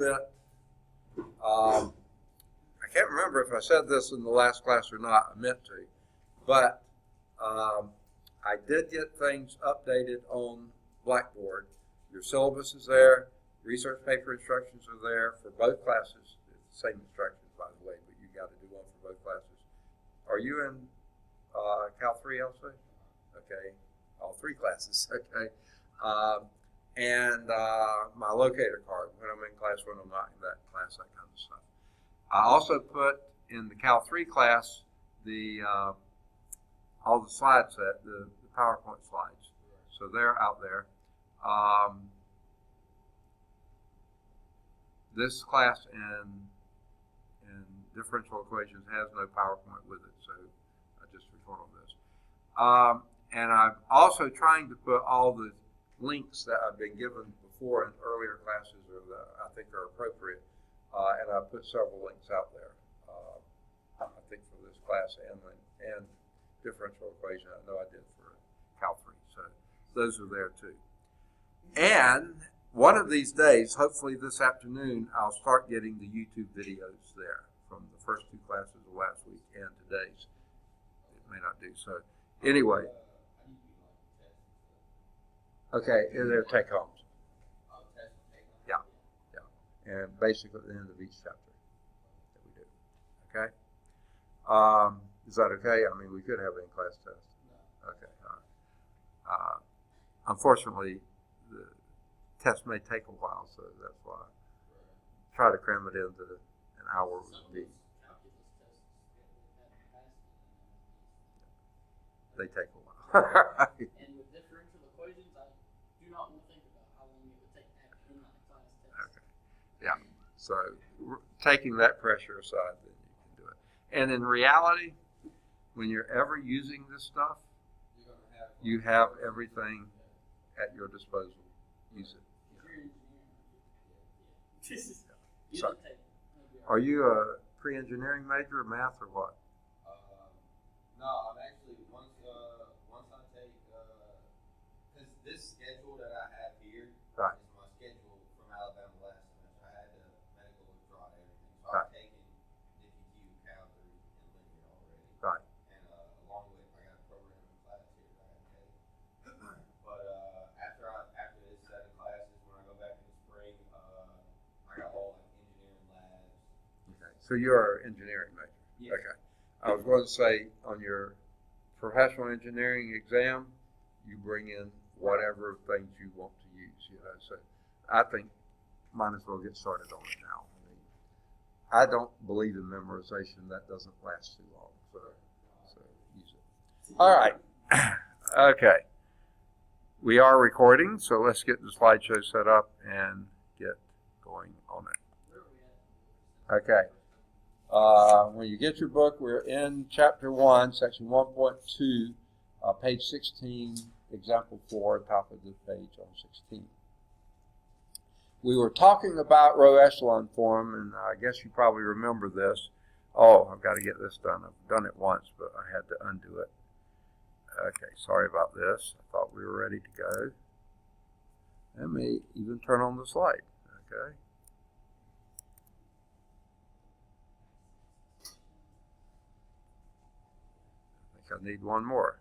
bit. I can't remember if I said this in the last class or not. I meant to, but I did get things updated on Blackboard. Your syllabus is there. Research paper instructions are there for both classes. It's the same instructions, by the way, but you got to do one for both classes. Are you in Cal 3 also? Okay, all three classes. Okay, and my locator card when I'm in class, when I'm not in that class, that kind of stuff. I also put in the Cal 3 class the all the slide set, the PowerPoint slides. So they're out there. This class in differential equations has no PowerPoint with it, so I just report on this. And I'm also trying to put all the links that I've been given before in earlier classes or that I think are appropriate, and I put several links out there. I think for this class and differential equation, I know I did for Cal 3, so those are there too. And one of these days, hopefully this afternoon, I'll start getting the YouTube videos there from the first two classes of last week and today's. It may not do so. Anyway. Okay, they're take homes. Yeah, yeah. And basically at the end of each chapter that we do. Okay? Is that okay? I mean, we could have an in-class test. Okay, all right. Unfortunately, the test may take a while, so that's why I try to cram it into an hour would be. They take a while. And with differential equations, I do not want to think about how long it would take to in that class test. Okay. Yeah. So taking that pressure aside, then you can do it. And in reality, when you're ever using this stuff, you have everything at your disposal. Use it. So, are you a pre-engineering major, math, or what? No, I'm actually once I take because this schedule that I have here right. is my schedule from Alabama last semester. I had the medical withdraw and everything, so right. I've taken DPQ, Cal 3, and linear already. Right. And along with I got a programming class here that I take. But after this set of classes, when I go back in the spring, I got all like engineering labs. Okay, so you're an engineering major. Yeah. Okay. I was going to say on your professional engineering exam, you bring in whatever things you want to use, So I think might as well get started on it now. I don't believe in memorization. That doesn't last too long. So use it. All right. Okay. We are recording, so let's get the slideshow set up and get going on it. Okay. When you get your book, we're in Chapter 1, Section 1.2, page 16, Example 4, top of the page on 16. We were talking about row echelon form, and I guess you probably remember this. Oh, I've got to get this done. I've done it once, but I had to undo it. Okay, sorry about this. I thought we were ready to go. Let me even turn on the slide. Okay. I need one more.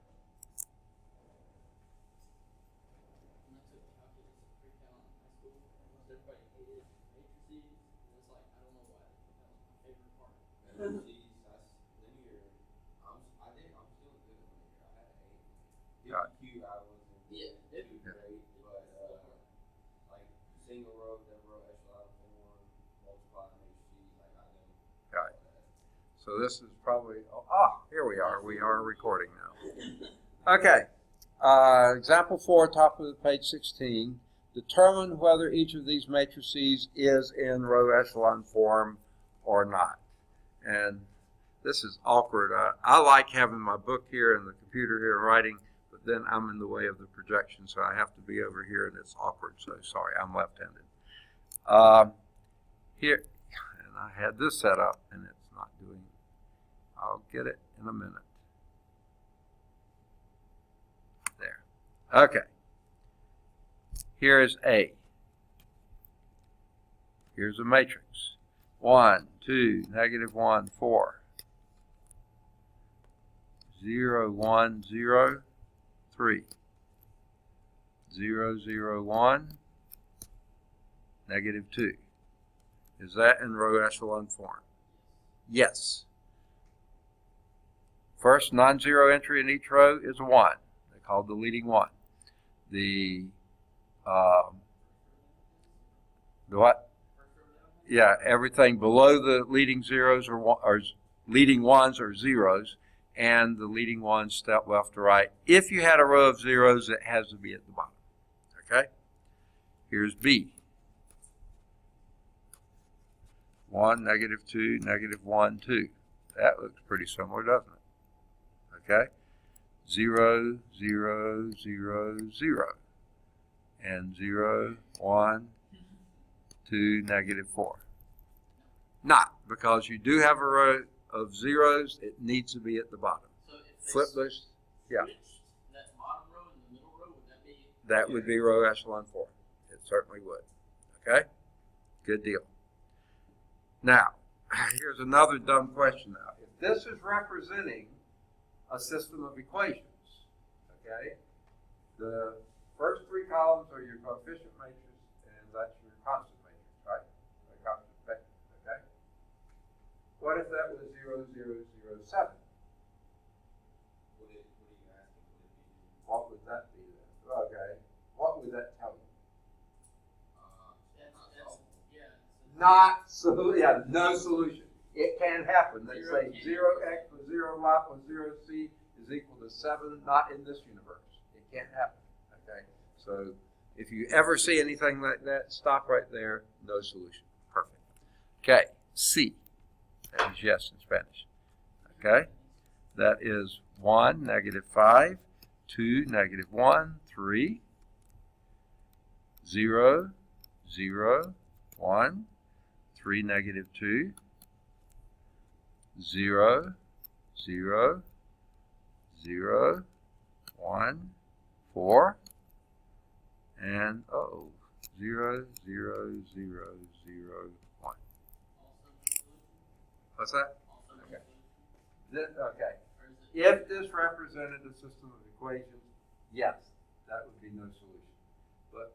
Single row, double row, echelon form, multiply, make sheets, Got it. So this is probably, here we are. We are recording now. Okay. Example 4, top of page 16. Determine whether each of these matrices is in row echelon form or not. And this is awkward. I like having my book here and the computer here writing, but then I'm in the way of the projection, so I have to be over here, and it's awkward. So sorry, I'm left-handed. Here, and I had this set up, and it's not doing. I'll get it in a minute. There. Okay. Here is A. Here's a matrix. 1, 2, -1, 4. 0, 1, 0, 3. 0, 0, 1, -2. Is that in row echelon form? Yes. First non-zero entry in each row is a 1. They call it the leading 1. The what? Yeah, everything below the leading zeros or leading ones or zeros, and the leading ones step left to right. If you had a row of zeros, it has to be at the bottom. Okay? Here's B. 1, -2, -1, 2. That looks pretty similar, doesn't it? Okay? 0, 0, 0, 0. And 0, 1, 2, -4. Not, because you do have a row of zeros, it needs to be at the bottom. So if they Flip this, yeah. switched that bottom row and the middle row, would that be? That would be row echelon form. It certainly would. Okay? Good deal. Now, here's another dumb question now. If this is representing a system of equations, okay, the first 3 columns are your coefficient matrix, and that's your constant matrix, right? The constant vector, okay? What if that was 0, 0, 0, 7? What are you asking? What would that be then? Okay. What would that tell you? Not so, yeah, no solution. It can happen. They say 0x with 0y plus 0c is equal to 7. Not in this universe. It can't happen. Okay. So if you ever see anything like that, stop right there. No solution. Perfect. Okay. C. That is yes in Spanish. Okay. That is 1, -5, 2, -1, 3, 0, 0, 1. 3, -2, 0, 0, 0, 1, 4, and 0, 0, 0, 0, 1. What's that? Okay. Okay. If this represented a system of equations, yes, that would be no solution. But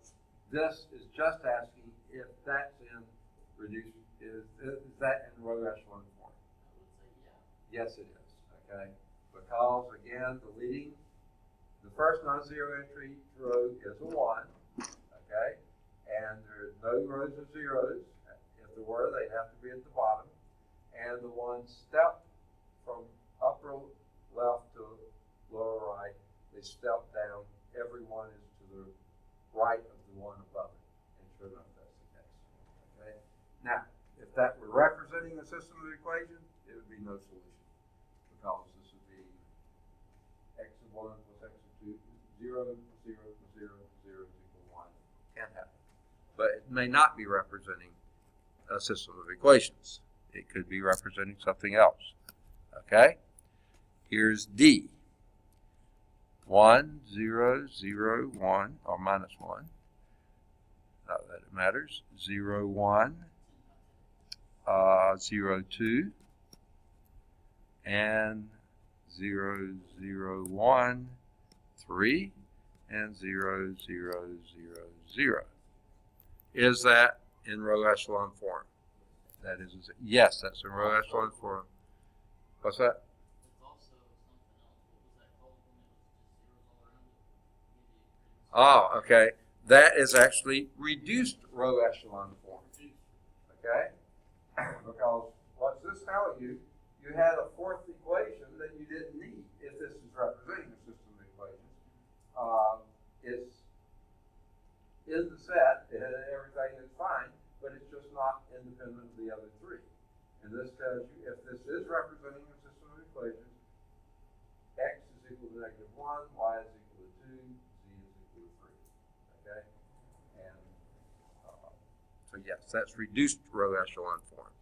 this is just asking if that's in reduced, is that in row echelon form? I would say yeah. Yes, it is. Okay, because again, the first non-zero entry row is a 1. Okay, and there's no rows of zeros. If there were, they'd have to be at the bottom. And the one step from upper left to lower right, they step down. Every one is to the right of the one above it. And sure enough, that's the case. Okay. Now, if that were representing a system of equations, it would be no solution, because this would be x of 1 plus x of 2, 0 plus 0 plus 0 plus 0 is equal to 1. Can't happen. But it may not be representing a system of equations. It could be representing something else. Okay? Here's D. 1, 0, 0, 1, or minus 1. Not that it matters. 0, 1, 0, 2, and 0, 0, 1, 3, and 0, 0, 0, 0. Is that in row echelon form? That is, yes, that's in row echelon form. What's that? It's also something else. What was that called when it was just zeros all around it? Oh, okay. That is actually reduced row echelon form. Okay? Because what's this telling you? You had a fourth equation that you didn't need if this is representing a system of equations. It's in the set, everything is fine, but it's just not independent of the other 3. And this tells you if this is representing a system of equations, x is equal to -1, y is equal to 2, z is equal to 3. Okay? And so yes, that's reduced row echelon form.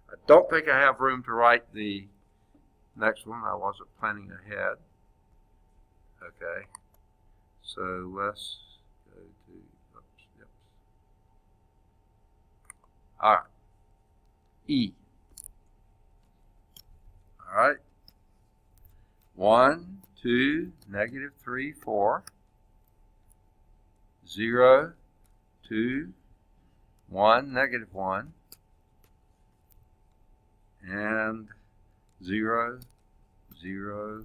I don't think I have room to write the next one. I wasn't planning ahead. Okay. So let's go to, oops, yep. All right. E. All right. 1, 2, negative 3, 4. 0, 2, 1, negative 1. And 0, 0,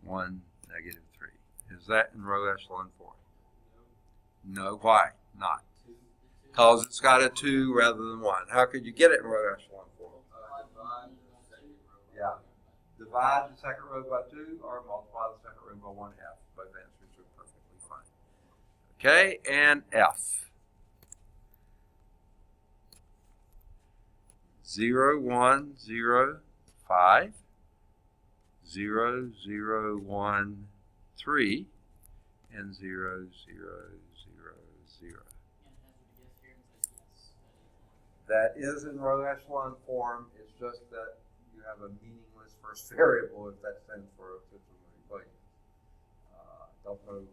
1, negative 3. Is that in row echelon form? No. Why not? Because it's got a 2 rather than 1. How could you get it in row echelon form? Yeah. Divide the second row by 2 or multiply the second row by 1/2. Both answers are perfectly fine. Okay, and F. 0, 1, 0, 5. 0, 0, 1, 3. And 0, 0, 0, 0. That is in row echelon form. It's just that you have a meaningless first variable if that stands for a system of equations. Don't know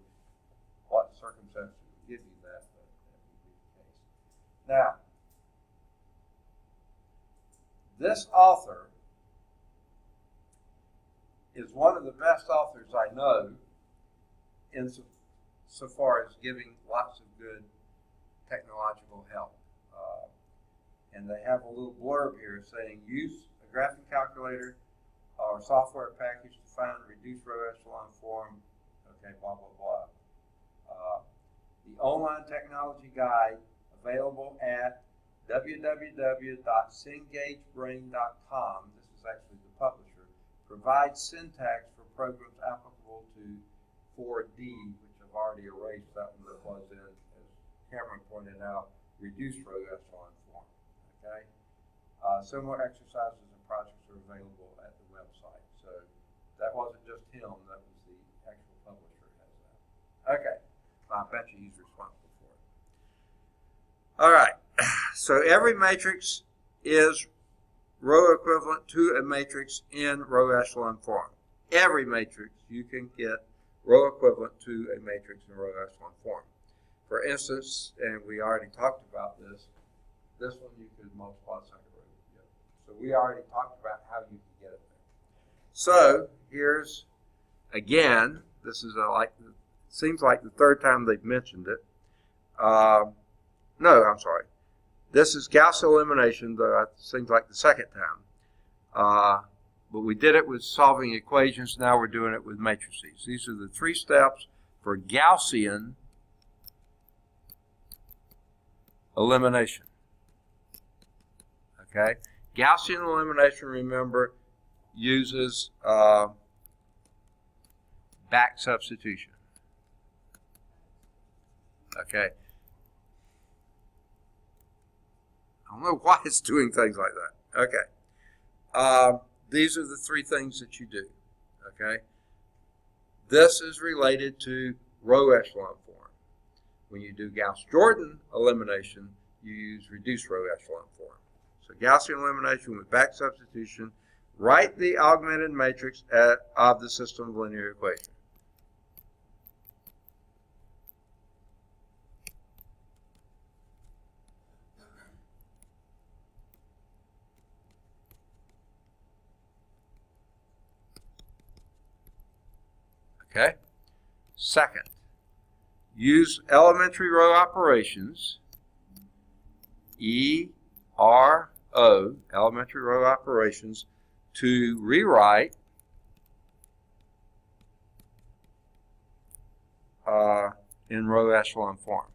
what circumstances would give you that, but that would be the case. Now, this author is one of the best authors I know in so far as giving lots of good technological help. And they have a little blurb here saying, use a graphing calculator or software package to find and reduce row echelon form, okay, blah, blah, blah. The online technology guide available at www.cengagebrain.com, this is actually the publisher, provides syntax for programs applicable to 4D, which I've already erased that one that was in, as Cameron pointed out, reduced row echelon form. Okay? Similar exercises and projects are available at the website. So that wasn't just him, that was the actual publisher who has that. Okay. I bet you he's responsible for it. All right. So every matrix is row equivalent to a matrix in row echelon form. Every matrix you can get row equivalent to a matrix in row echelon form. For instance, and we already talked about this one you could multiply the second row together. So we already talked about how you can get it there. So here's, again, this is seems like the third time they've mentioned it. No, I'm sorry. This is Gauss elimination, though it seems like the second time. But we did it with solving equations. Now we're doing it with matrices. These are the 3 steps for Gaussian elimination. Okay? Gaussian elimination, remember, uses back substitution. Okay? I don't know why it's doing things like that. Okay. These are the 3 things that you do. Okay? This is related to row echelon form. When you do Gauss-Jordan elimination, you use reduced row echelon form. So Gaussian elimination with back substitution, write the augmented matrix of the system of linear equation. Okay? Second, use elementary row operations, ERO, elementary row operations, to rewrite in row echelon form.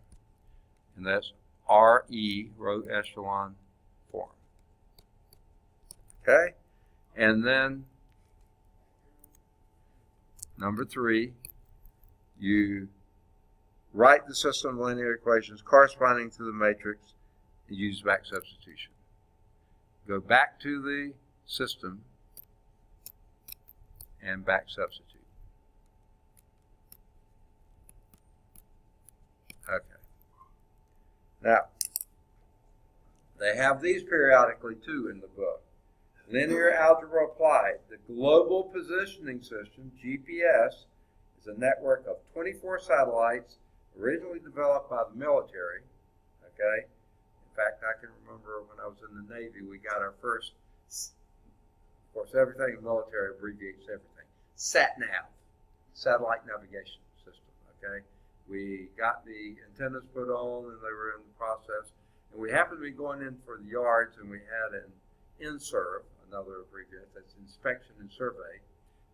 And that's RE, row echelon form. Okay? And then number 3, you write the system of linear equations corresponding to the matrix and use back substitution. Go back to the system and back substitute. Okay. Now, they have these periodically too in the book. Linear algebra applied. The global positioning system, GPS, is a network of 24 satellites originally developed by the military, okay, fact, I can remember when I was in the Navy, we got our first, of course, everything in the military abbreviates everything. SAT-NAV, satellite navigation system, okay? We got the antennas put on and they were in the process. And we happened to be going in for the yards and we had an INSERV, another abbreviation, that's inspection and survey.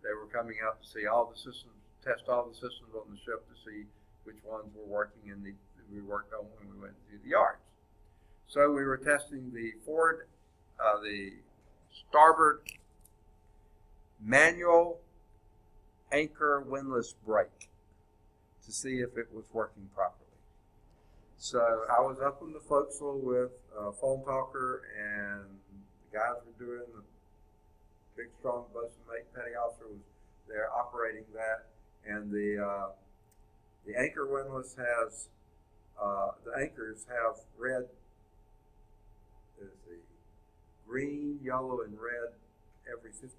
They were coming out to see all the systems, test all the systems on the ship to see which ones were working and we worked on when we went to the yards. So we were testing the the starboard manual anchor windlass brake to see if it was working properly. So I was up in the forecastle with a phone talker, and the guys were doing the big, strong bosun mate petty officer was there operating that, and the anchor windlass has the anchors have red. There's the green, yellow, and red every 15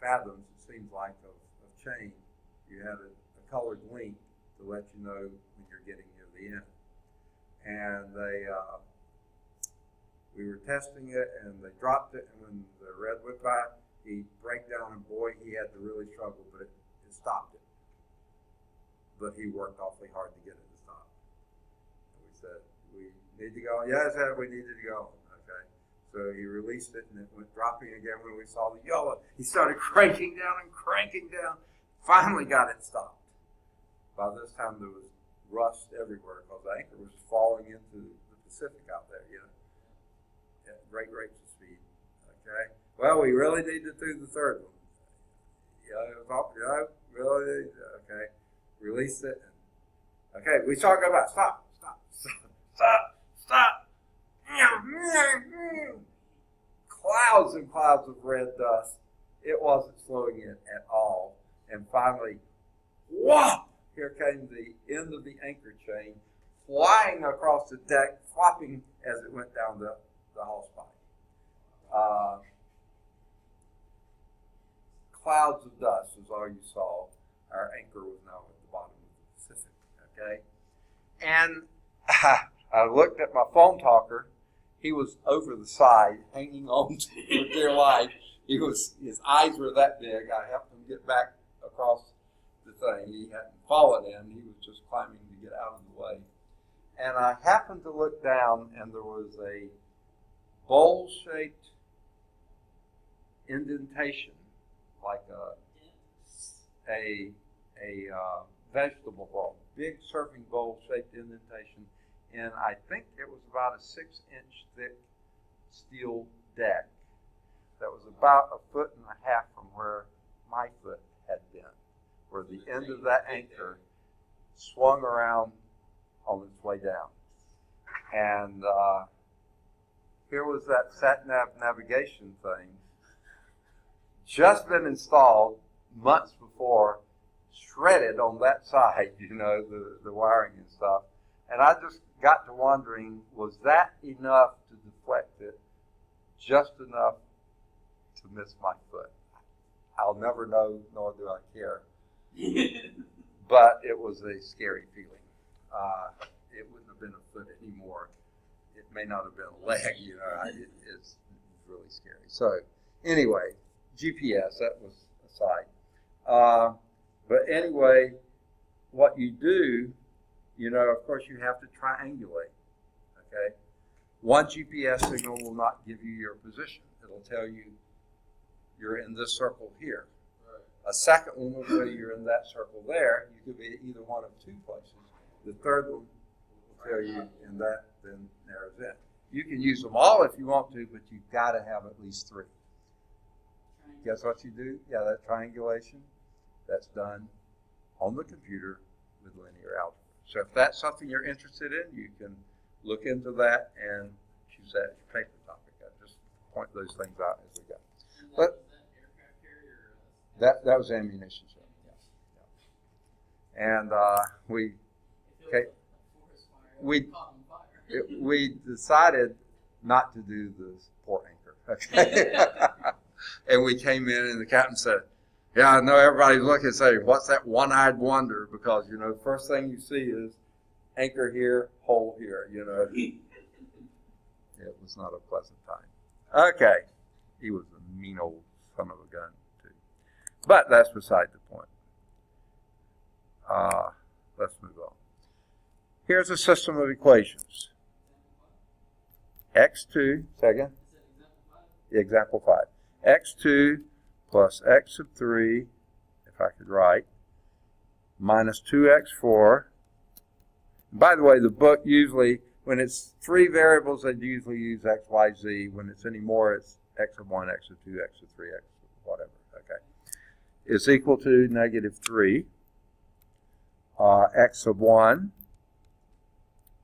fathoms. It seems like of chain. You had a colored link to let you know when you're getting near the end. And we were testing it, and they dropped it, and when the red went by, he braked down, and boy, he had to really struggle, but it stopped it. But he worked awfully hard to get it to stop. And we said, we need to go. Yes, we needed to go. Okay. So he released it, and it went dropping again when we saw the yellow. He started cranking down and cranking down. Finally got it stopped. By this time, there was rust everywhere because the anchor was falling into the Pacific out there, you know, at great rates of speed. Okay. Well, we really need to do the third one. Really? Okay. Release it. Okay, we start going back. Stop. Clouds and clouds of red dust. It wasn't slowing it at all. And finally, whop! Here came the end of the anchor chain, flying across the deck, flopping as it went down the hallspike. Clouds of dust is all you saw. Our anchor was now at the bottom of the Pacific, okay? And I looked at my phone talker. He was over the side, hanging on to for dear life. His eyes were that big. I helped him get back across the thing. He hadn't fallen in. He was just climbing to get out of the way. And I happened to look down, and there was a bowl-shaped indentation, like a vegetable bowl, big serving bowl-shaped indentation, and I think it was about a 6-inch thick steel deck that was about 1.5 feet from where my foot had been, where the end of that anchor swung around on its way down. And here was that sat-nav navigation thing, just been installed months before, shredded on that side, you know, the wiring and stuff. And I just got to wondering, was that enough to deflect it, just enough to miss my foot? I'll never know, nor do I care. But it was a scary feeling. It wouldn't have been a foot anymore. It may not have been a leg, you know. It's really scary. So anyway, GPS, that was aside. But anyway, what you do, you know, of course, you have to triangulate, okay? One GPS signal will not give you your position. It'll tell you you're in this circle here. Right. A second one will tell you you're in that circle there. You could be either one of two places. The third one will tell you in that, then narrows in. You can use them all if you want to, but you've got to have at least 3. Guess what you do? Yeah, that triangulation, that's done on the computer with linear algebra. So if that's something you're interested in, you can look into that and choose that as your paper topic. I just point those things out as we go. But that was ammunition ship. Yeah. And we decided not to do the support anchor. Okay. And we came in, and the captain said, "Yeah, I know everybody's looking and saying, what's that one-eyed wonder?" Because, you know, the first thing you see is anchor here, hole here, you know. It was not a pleasant time. Okay. He was a mean old son of a gun, too. But that's beside the point. Let's move on. Here's a system of equations. X2, second. Example 5. X2 plus x sub 3, if I could write, minus 2x4. By the way, the book usually, when it's 3 variables, they usually use x, y, z. When it's any more, it's x sub 1, x sub 2, x sub 3, x whatever. Okay. Is equal to negative 3. X sub 1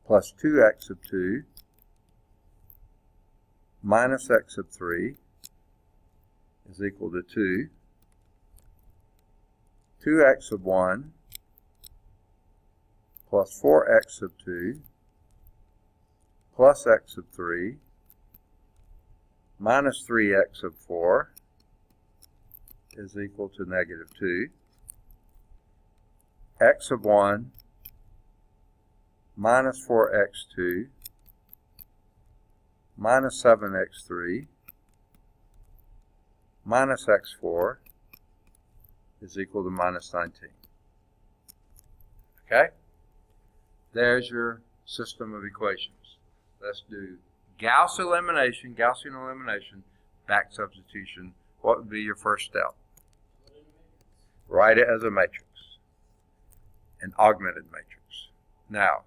plus 2x sub 2 minus x sub 3 is equal to 2. 2x sub 1 plus 4x sub 2 plus x sub 3 minus 3x sub 4 is equal to negative 2. X sub 1 minus 4x2 minus 7x3 minus x4 is equal to minus 19. Okay? There's your system of equations. Let's do Gaussian elimination, back substitution. What would be your first step? Write it as a matrix, an augmented matrix. Now,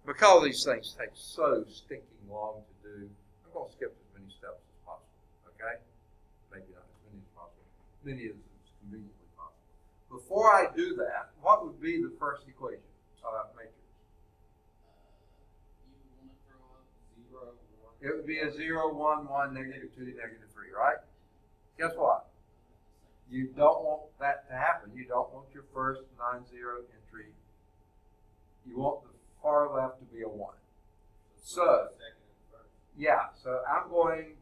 because these things take so stinking long to do, I'm going to skip as many steps as possible, okay? Maybe not as many as possible, many as conveniently possible. Before I do that, what would be the first equation, matrix? You want to throw up 0, 1. It would be a 0, 1, 1, negative 2, negative 3, right? Guess what? You don't want that to happen. You don't want your first non-zero entry. You want the far left to be a 1. So, yeah, so I'm going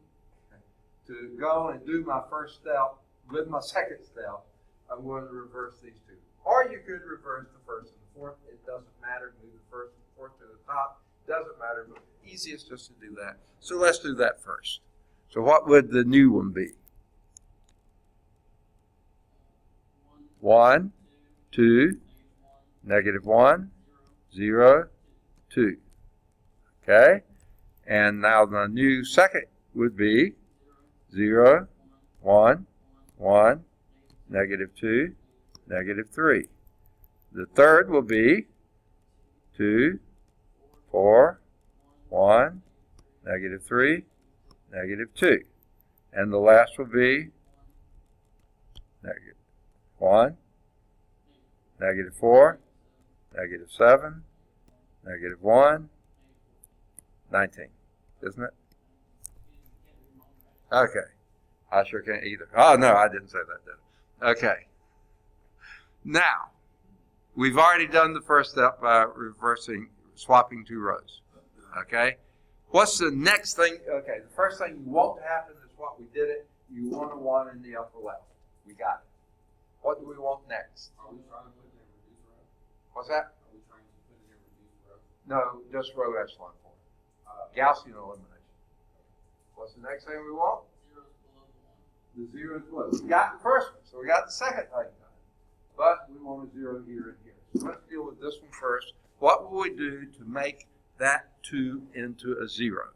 to go and do my first step with my second step. I'm going to reverse these two. Or you could reverse the first and the fourth. It doesn't matter. Move the first and fourth to the top. Doesn't matter, but easiest just to do that. So let's do that first. So what would the new one be? 1, 2, negative 1, 0, 2. Okay? And now the new second would be 0, 1, 1, negative 2, negative 3. The third will be 2, 4, 1, negative 3, negative 2. And the last will be negative 1, negative 4, negative 7, negative 1, 19, isn't it? Okay. I sure can't either. Oh, no, I didn't say that, did I? Okay. Now, we've already done the first step by swapping 2 rows. Okay? What's the next thing? Okay, the first thing you want to happen is what we did it. You want a 1 in the upper left. We got it. What do we want next? Are we trying to put it in reduced row? What's that? Are we trying to put it in reduced row? No, just row echelon form. Gaussian elimination. What's the next thing we want? 0 is below The 0 is below. We got the first one, so we got the second thing done. But we want a 0 here and here. So let's deal with this one first. What will we do to make that 2 into a 0?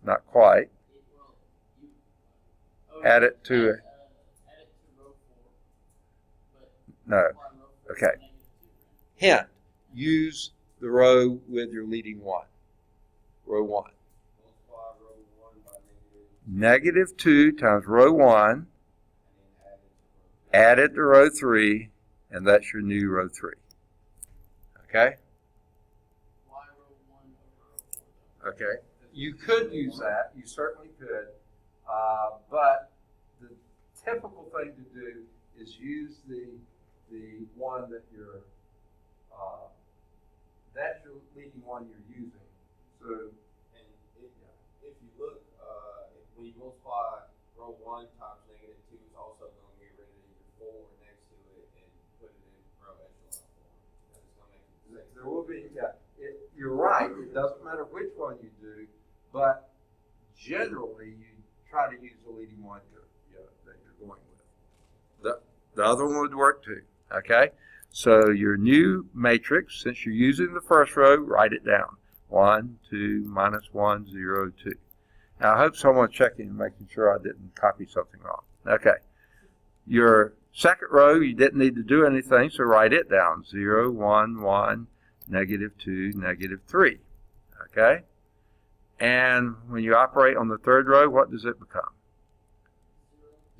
Not quite. Add it to row 4. no. Okay. Hint, use the row with your leading 1. Row 1. Multiply row 1 by Negative 2 times row 1, and then add it to row 3, and that's your new row 3. Okay? Why row 1 over row 4? Okay. You could use that. You certainly could. But the typical thing to do is use the one that you're, that's your leading one you're using. So, and if you look, when you multiply row 1 times negative 2, it's also going to get rid of your 4 next to it. There will be, yeah. You're right. It doesn't matter which one you do, but generally you try to use the leading one that you're going with. The other one would work too. Okay. So your new matrix, since you're using the first row, write it down. 1, 2, minus 1, 0, 2. Now I hope someone's checking and making sure I didn't copy something wrong. Okay. Your second row, you didn't need to do anything, so write it down. 0, 1, 1, negative 2, negative 3. Okay? And when you operate on the third row, what does it become?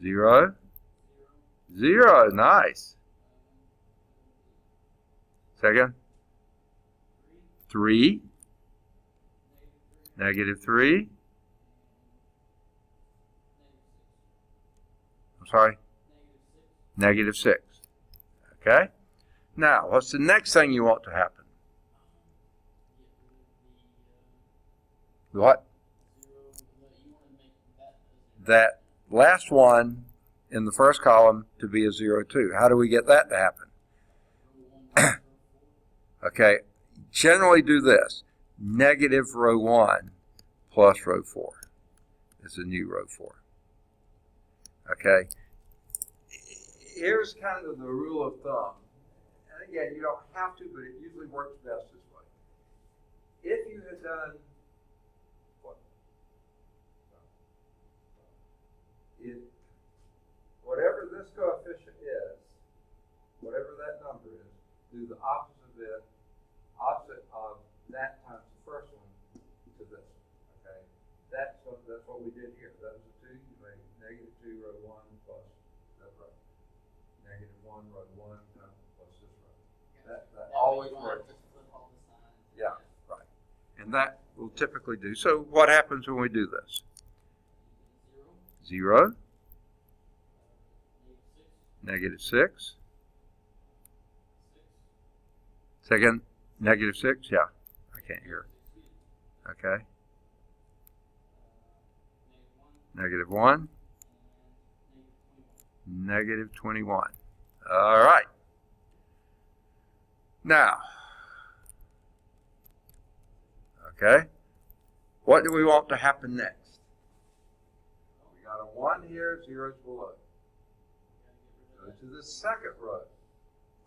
0, 0. Nice. Second? 3, negative 3. I'm sorry? Negative 6. Okay? Now, what's the next thing you want to happen? What? That last one in the first column to be a 0, 2. How do we get that to happen? Okay, generally do this. Negative row 1 plus row 4 is a new row 4. Okay? Here's kind of the rule of thumb. And again, you don't have to, but it usually works best this way. If you had done whatever this coefficient is, whatever that number is, do the opposite of that times the first one to this one. Okay, that's what we did here. That was a 2. You made negative 2 row 1 plus that row. Negative 1 row 1 plus this row. That always works. Yeah, right. And that will typically do. So what happens when we do this? 0, negative 6, second, negative 6, yeah, I can't hear. Okay, negative 1, negative 21. All right. Now, okay, what do we want to happen next? We got a 1 here, 0's below. Go to the second row.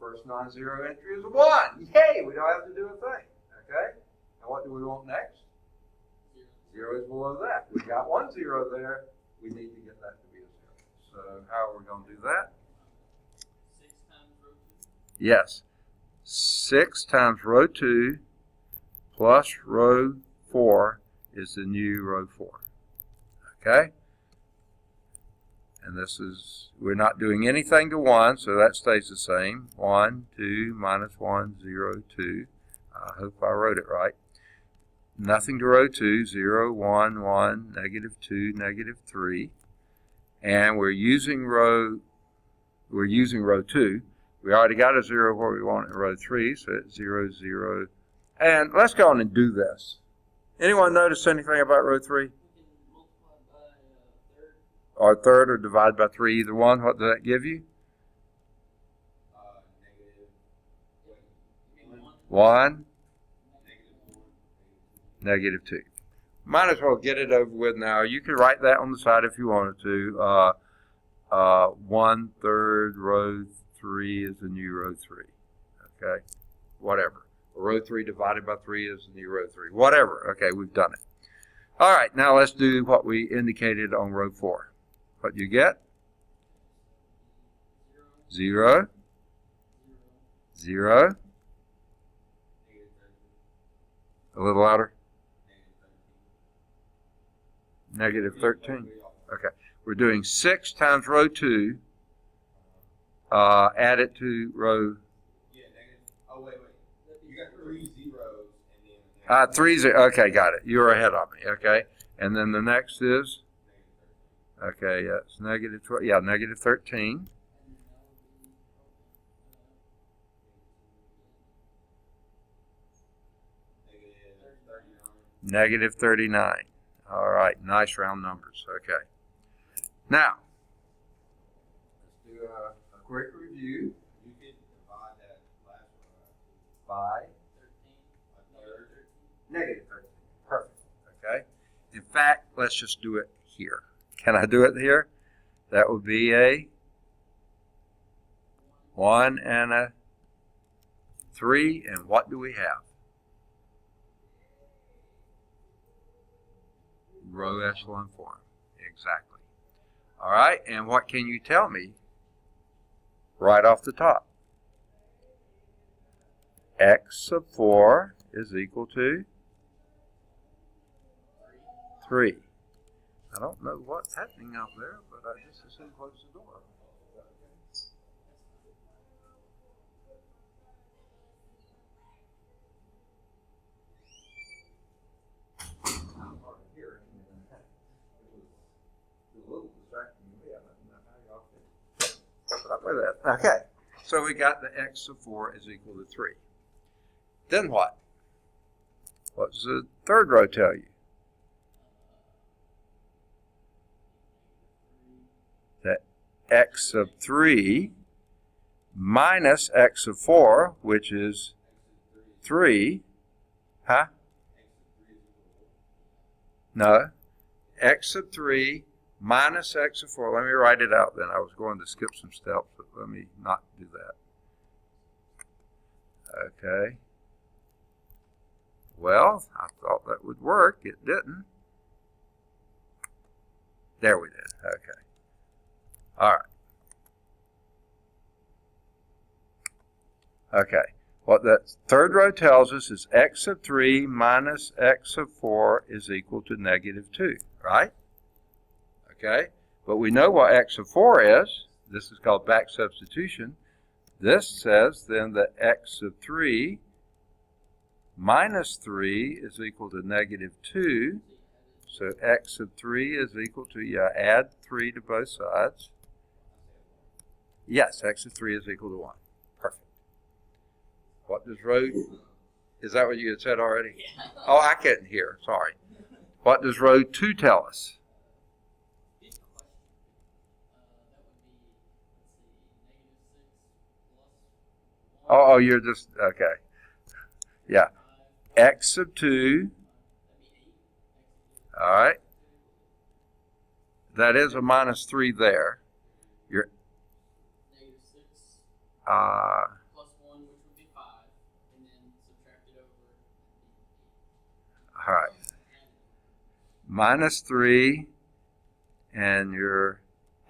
First non-zero entry is a 1. Yay! We don't have to do a thing. Okay? Now what do we want next? 0 is below that. We got 1 0 there. We need to get that to be a 0. So how are we going to do that? 6 times row 2? Yes. 6 times row 2 plus row 4 is the new row 4. Okay? And this is, we're not doing anything to 1, so that stays the same. 1, 2, minus 1, 0, 2. I hope I wrote it right. Nothing to row 2, 0, 1, 1, negative 2, negative 3. And we're using row 2. We already got a 0 where we want it in row 3, so it's 0, 0. And let's go on and do this. Anyone notice anything about row 3? Or third, or divide by 3, either one. What does that give you? Negative 1, negative 2. Might as well get it over with now. You can write that on the side if you wanted to. 1/3 row 3 is the new row 3. Okay? Whatever. Row 3 divided by 3 is the new row 3. Whatever. Okay, we've done it. All right, now let's do what we indicated on row 4. What do you get? 0, 0. A little louder. Negative 13. Okay. We're doing 6 times row 2. Add it to row. Yeah, negative. Oh, wait. You got 3 zeros and then. 3 0. Okay, got it. You're ahead of me. Okay. And then the next is. Okay, yeah, it's negative 12. Yeah, negative 13. Negative 39. All right, nice round numbers. Okay. Now, let's do a quick review. You can divide that last one By Negative 13. Perfect. Okay. In fact, let's just do it here. Can I do it here? That would be a 1 and a 3. And what do we have? Row echelon form. Exactly. All right. And what can you tell me right off the top? X sub 4 is equal to 3. I don't know what's happening out there, but I just as soon close the door. Okay, so we got the x sub 4 is equal to 3. Then what? What does the third row tell you? That x sub 3 minus x sub 4, which is 3, huh? No. X sub 3 minus x sub 4. Let me write it out then. I was going to skip some steps, but let me not do that. Okay. Well, I thought that would work. It didn't. There we did. Okay. All right. Okay. What that third row tells us is x sub 3 minus x sub 4 is equal to negative 2, right? Okay. But we know what x sub 4 is. This is called back substitution. This says then that x sub 3 minus 3 is equal to negative 2. So x sub 3 is equal to, add 3 to both sides. Yes, x sub 3 is equal to 1. Perfect. What does row, is that what you had said already? Yeah. Oh, I couldn't hear, sorry. What does row 2 tell us? Oh, you're just, okay. Yeah. X sub 2. All right. That is a minus 3 there. You're, -6 plus 1, which would be 5, and then subtract it over. all right. Minus 3, and you're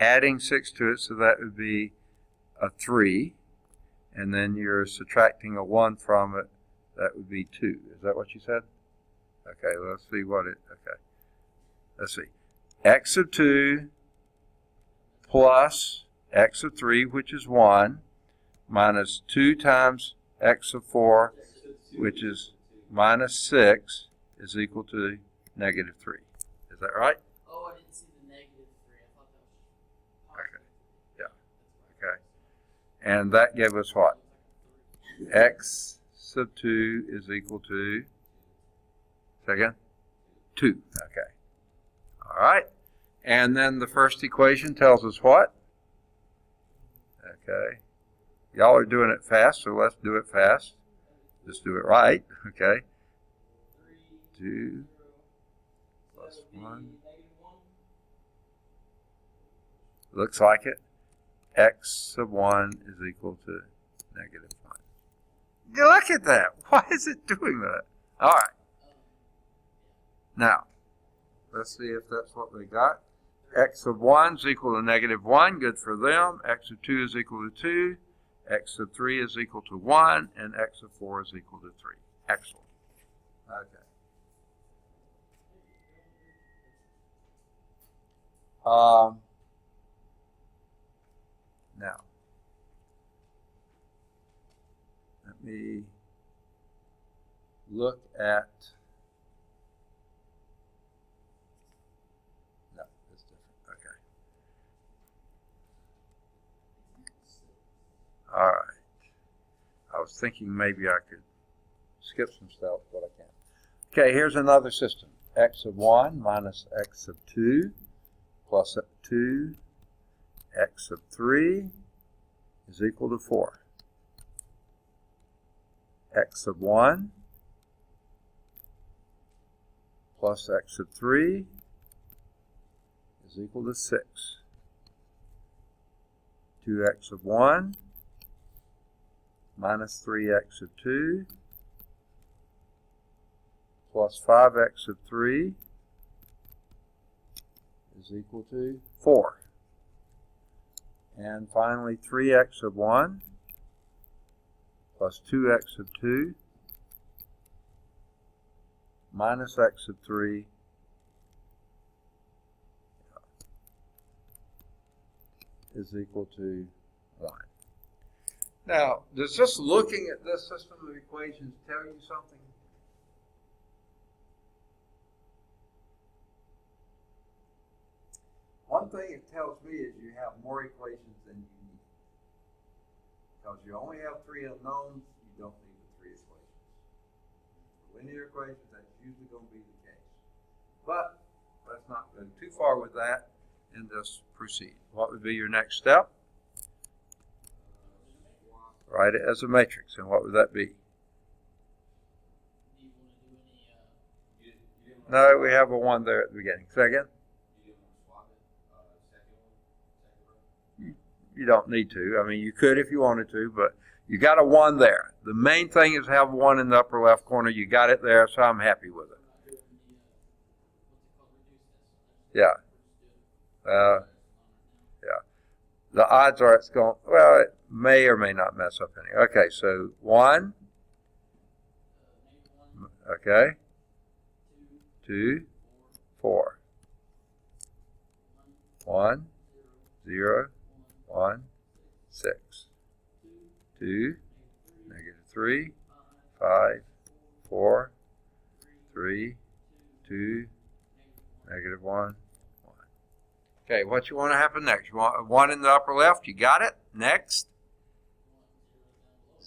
adding 6 to it, so that would be a 3. And then you're subtracting a 1 from it, that would be 2. Is that what you said? Okay, let's see what it, okay. Let's see. X sub 2 plus x sub 3, which is 1, minus 2 times x sub 4, which is minus 6, is equal to negative 3. Is that right? Oh, I didn't see the -3. I thought that was Okay. Yeah. Okay. And that gave us what? X sub 2 is equal to, second, 2. Okay. All right. And then the first equation tells us what? Okay. Y'all are doing it fast, so let's do it fast. Just do it right. Okay. 2 plus 1. Looks like it. X sub 1 is equal to negative 1. Look at that. Why is it doing that? All right. Now, let's see if that's what they got. X sub 1 is equal to negative 1. Good for them. X sub 2 is equal to 2. X sub 3 is equal to 1. And x sub 4 is equal to 3. Excellent. Okay. Now, let me look at, no, it's different, okay. All right. I was thinking maybe I could skip some stuff, but I can't. Okay, here's another system. X sub 1 minus x sub 2 plus 2 x sub 3 is equal to 4. X sub 1 plus x sub 3 is equal to 6. 2x sub 1 minus 3x sub 2 plus 5x sub 3 is equal to 4. And finally, 3x sub 1 plus 2x sub 2 minus x sub 3 is equal to 1. Now, does just looking at this system of equations tell you something? One thing it tells me is you have more equations than you need. Because you only have 3 unknowns, you don't need the 3 equations. For linear equations, that's usually going to be the case. But let's not go too far with that and just proceed. What would be your next step? Write it as a matrix. And what would that be? No, we have a 1 there at the beginning. Say again? You don't need to. I mean, you could if you wanted to, but you got a 1 there. The main thing is have 1 in the upper left corner. You got it there, so I'm happy with it. Yeah. Yeah. The odds are it's going, well, it may or may not mess up any. Okay, so 1. Okay. 2, 4. 1, 0, 1, 6. 2, negative 3, 5, 4, 3, 2, negative 1, 1. Okay, what you want to happen next? You want 1 in the upper left? You got it? Next?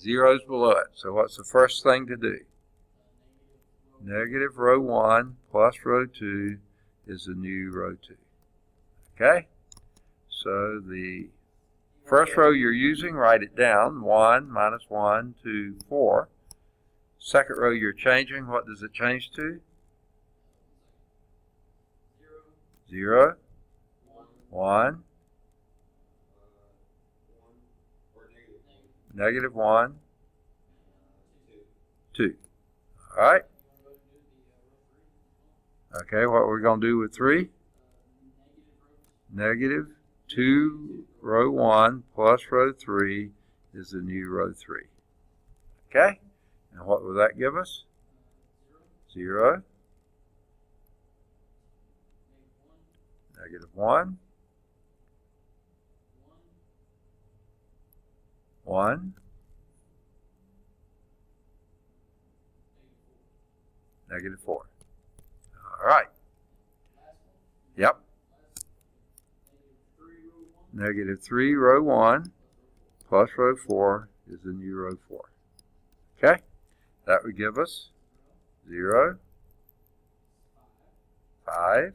0's below it. So what's the first thing to do? Negative row 1 plus row 2 is the new row 2. Okay? So the first row you're using, write it down. 1 minus 1, 2, 4. Second row you're changing. What does it change to? 0. 1. Negative 1. 2. All right. Okay, what we're going to do with 3? Negative 2 row 1 plus row 3 is the new row 3. Okay? And what will that give us? 0. Negative 1. 1. Negative 4. All right. Yep. Negative 3 row 1 plus row 4 is the new row 4. Okay? That would give us 0, 5,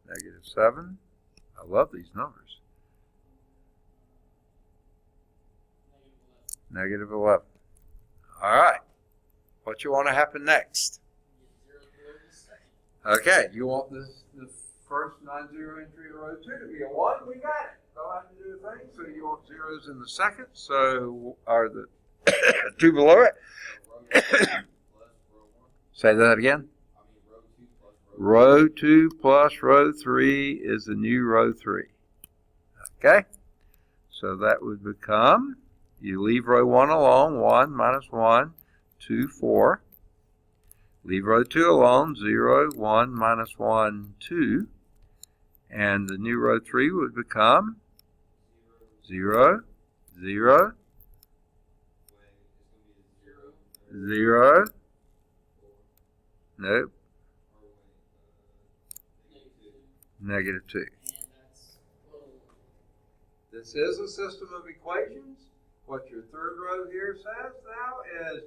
negative 7. I love these numbers. Negative 11. All right. What you want to happen next? Okay, you want the first non-zero entry in row 2 to be a 1. We got it. Don't have to do a thing. So you want zeros in the second. So are the 2 below it? Say that again. Row 2 plus row 3 is the new row 3. Okay? So that would become, you leave row 1 alone, 1 minus 1, 2, 4. Leave row 2 alone, 0, 1 minus 1, 2. And the new row 3 would become 0, 0, 0. Nope. Negative 2. This is a system of equations. What your third row here says now is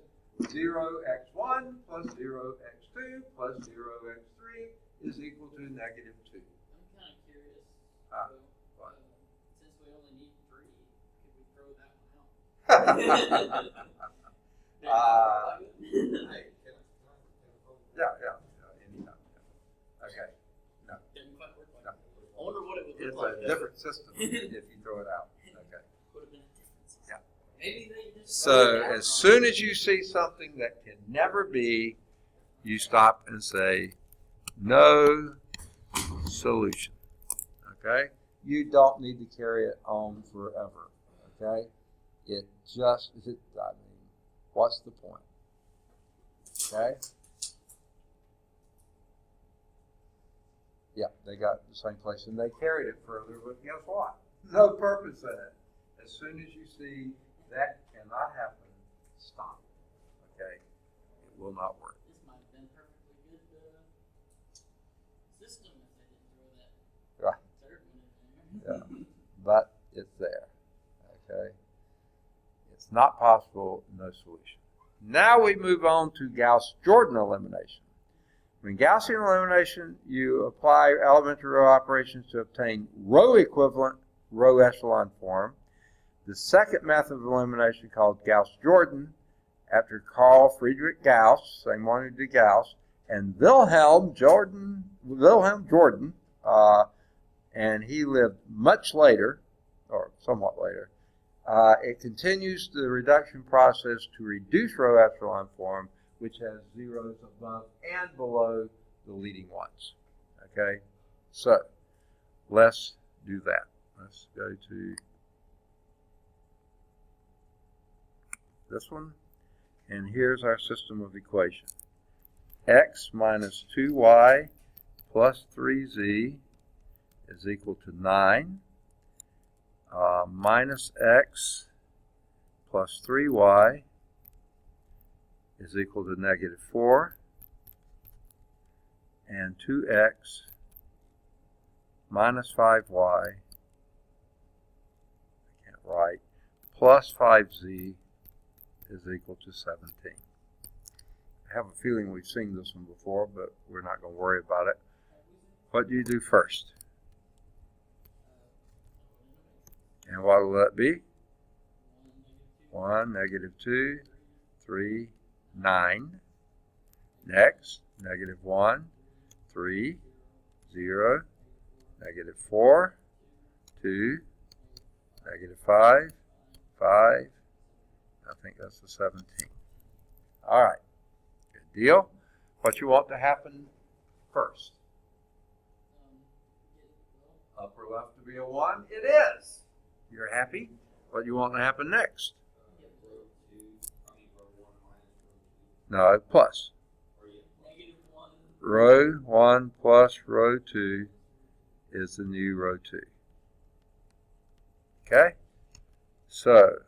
0x1 plus 0x2 plus 0x3 is equal to negative 2. I'm kind of curious. What? Since we only need 3, could we throw that one out? it's a different system if you throw it out. Okay. Would have been a different system. Yeah. Maybe they just So wrote it out as wrong. soon as you see something that can never be, you stop and say, no solution. Okay? You don't need to carry it on forever. Okay? I mean, what's the point? Okay? Yeah, they got the same place and they carried it further, but guess what? No purpose in it. As soon as you see that cannot happen, stop. Okay? It will not work. This might have been a perfectly good system if they didn't throw that Right. third one in there. Yeah. But it's there. Okay? It's not possible, no solution. Now we move on to Gauss-Jordan elimination. In Gaussian elimination, you apply elementary row operations to obtain row equivalent row echelon form. The second method of elimination, called Gauss-Jordan, after Carl Friedrich Gauss, same one who did Gauss, and Wilhelm Jordan, and he lived much later, or somewhat later. It continues the reduction process to reduce row echelon form, which has zeros above and below the leading ones. Okay, so let's do that. Let's go to this one, and here's our system of equation. X minus 2y plus 3z is equal to 9. Minus x plus 3y is equal to negative 4, and 2x minus 5y, I can't write, plus 5z is equal to 17. I have a feeling we've seen this one before, but we're not going to worry about it. What do you do first? And what will that be? 1, negative 2, 3, 9. Next, negative 1, 3, 0, negative 4, 2, negative 5, 5. I think that's the 17. All right, good deal. What you want to happen first? Upper left to be a 1. It is. You're happy? What do you want to happen next? No, plus. Row 1 plus row 2 is the new row 2. Okay? So,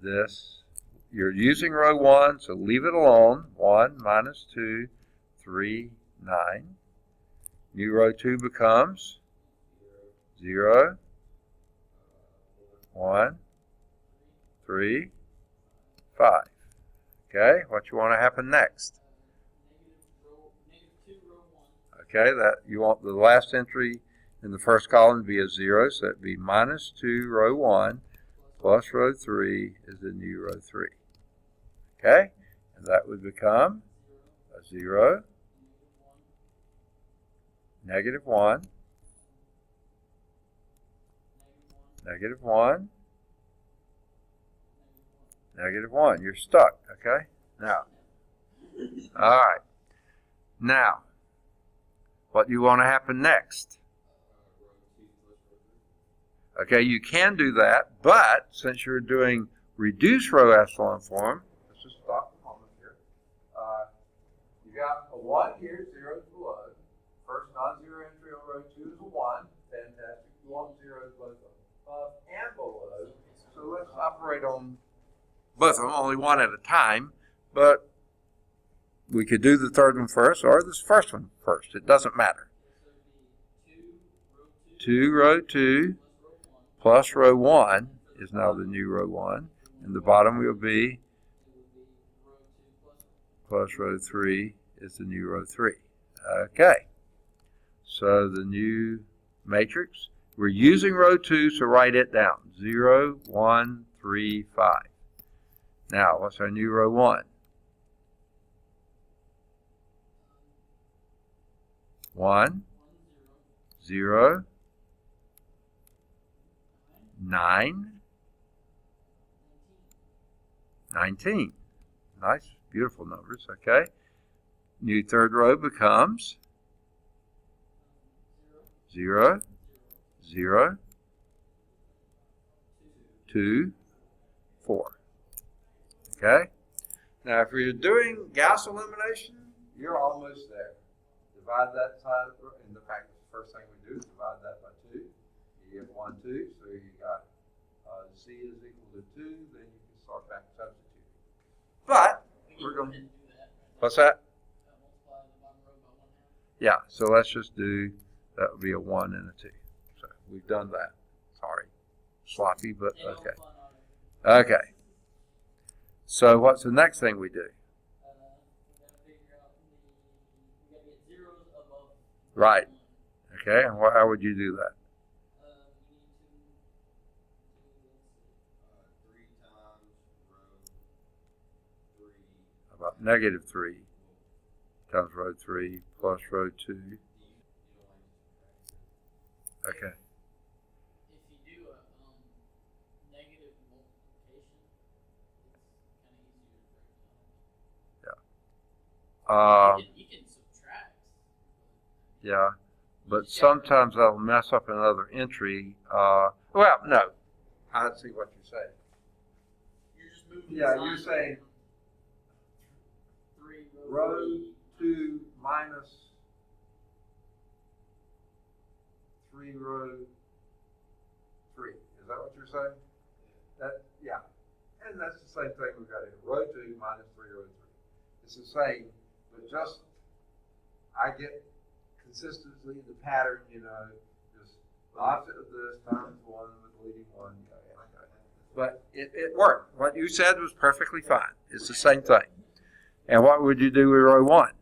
this, you're using row 1, so leave it alone. 1 minus 2, 3, 9. New row 2 becomes 0, 1, 3, 5. Okay, what you want to happen next? Okay, that you want the last entry in the first column to be a 0, so it'd be minus 2 row 1 plus row 3 is the new row 3. Okay, and that would become a 0, negative 1, negative 1, negative 1. You're stuck, okay? Now, all right. Now, what do you want to happen next? Okay, you can do that, but since you're doing reduced row echelon form, let's just stop a moment here. You got a 1 here, 0 is below. First non-zero entry on row 2 is a 1. Fantastic. You want 0 both above and below. So let's operate on both of them, only one at a time, but we could do the third one first or this first one first. It doesn't matter. 2 row 2 plus row 1 is now the new row 1, and the bottom will be plus row 3 is the new row 3. Okay, so the new matrix, we're using row 2, so write it down. 0, 1, 3, 5. Now, what's our new row 1? 1, 0, 9, 19. Nice, beautiful numbers, okay? New third row becomes 0, 0, 2, 4. Okay? Now, if you're doing Gauss elimination, you're almost there. Divide that side, in the fact, the first thing we do is divide that by 2. You get 1, 2, so you got C is equal to 2, then you can start back substituting. But, we're going to, what's that? Yeah, so let's just do, that would be a 1 and a 2. So, we've done that. Sorry. Sloppy, but okay. Okay. So, what's the next thing we do? Right. Okay, and how would you do that? 3 times row 3. About negative 3 times row 3 plus row 2. Okay. If you do a negative multiplication, it's kind of easier to break down. You can subtract. Yeah, but sometimes that'll mess up another entry. Well, no. I see what you're saying. You're just moving. Yeah, you're saying 3 row 2 minus 3 row 3. Is that what you're saying? That, yeah. And that's the same thing we've got here. Row 2 minus 3 row 3. It's the same, but just I get consistency the pattern, just opposite of this times 1 with leading 1. Yeah. But it worked. What you said was perfectly fine. It's the same thing. And what would you do with row 1?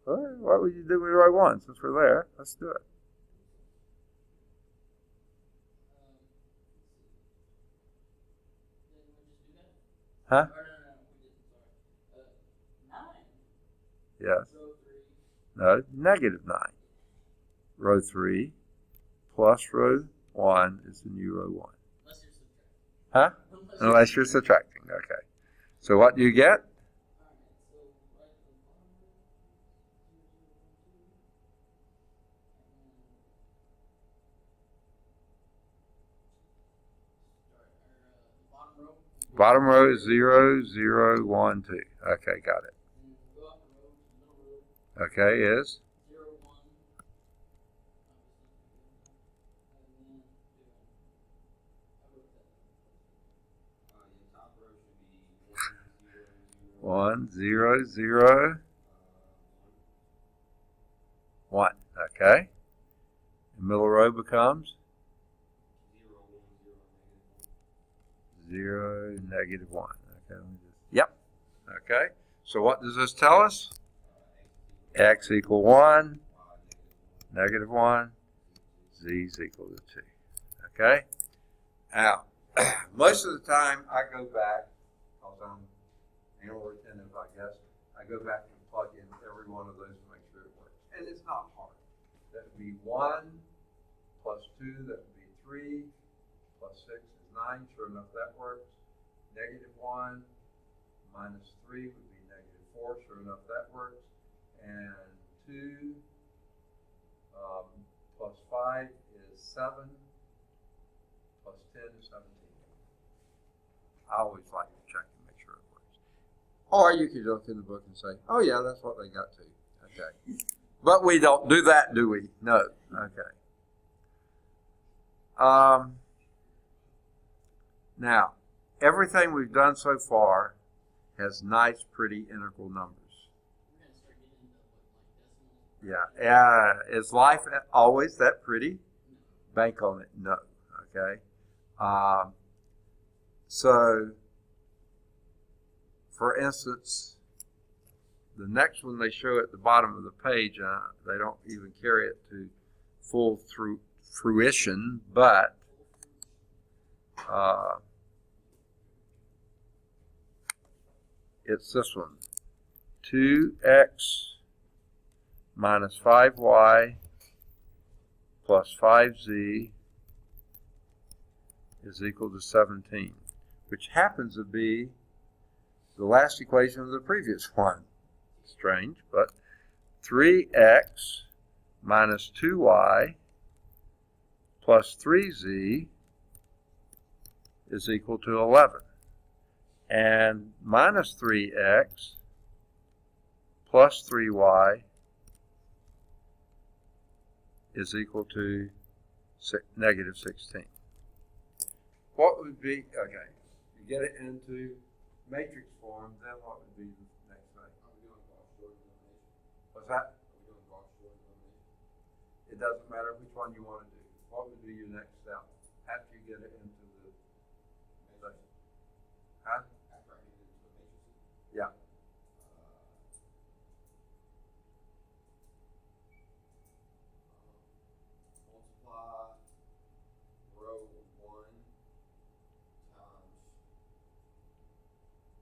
Well, what would you do with row 1 since we're there? Let's do it. Huh? Yes. No, negative 9. Row 3 plus row 1 is the new row 1. Huh? Unless you're subtracting. Okay. So what do you get? Bottom row is 0, 0, 1, 2. Okay, got it. Okay, is? One, 0, 0, 1. Okay. The middle row becomes 0, negative 1. Okay. Yep. Okay. So what does this tell us? X equal 1, negative 1, Z is equal to 2. Okay? Now, most of the time I go back, because I'm anal retentive, I guess, I go back and plug in every one of those to make sure it works. And it's not hard. That would be 1 plus 2, that would be 3, plus 6 is 9. Sure enough, that works. Negative 1 minus 3 would be negative 4. Sure enough, that works. And 2 plus 5 is 7, plus 10 is 17. I always like to check and make sure it works. Or you could look in the book and say, oh yeah, that's what they got to. Okay. But we don't do that, do we? No. Okay. Now, everything we've done so far has nice, pretty integral numbers. Yeah. Is life always that pretty? Bank on it. No. Okay. So, for instance, the next one they show at the bottom of the page, they don't even carry it to full fruition, but it's this one. 2x minus 5y plus 5z is equal to 17, which happens to be the last equation of the previous one. Strange, but 3x minus 2y plus 3z is equal to 11. And minus 3x plus 3y is equal to negative 16. What would be, okay, you get it into matrix form, then what would be the next thing? Are we doing Gauss-Jordan elimination? What's that? Are we doing Gauss-Jordan elimination? It doesn't matter which one you want to do. What would be your next step after you get it into the thing? Huh? After I get it into the matrix? Yeah. Multiply row 1 times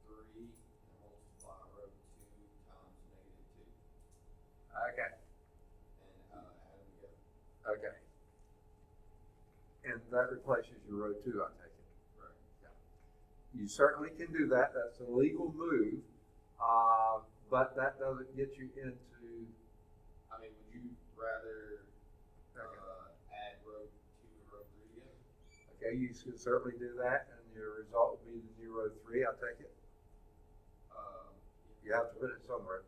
3 and multiply row 2 times -2. Okay. And add them together. Okay. And that replaces your row 2, I take it. Right. Yeah. You certainly can do that. That's a legal move, but that doesn't get you into. I mean, would you rather Okay. add row 2 and row 3 together? Okay, you can certainly do that, and your result will be the new row 3. I take it. You have to put it somewhere,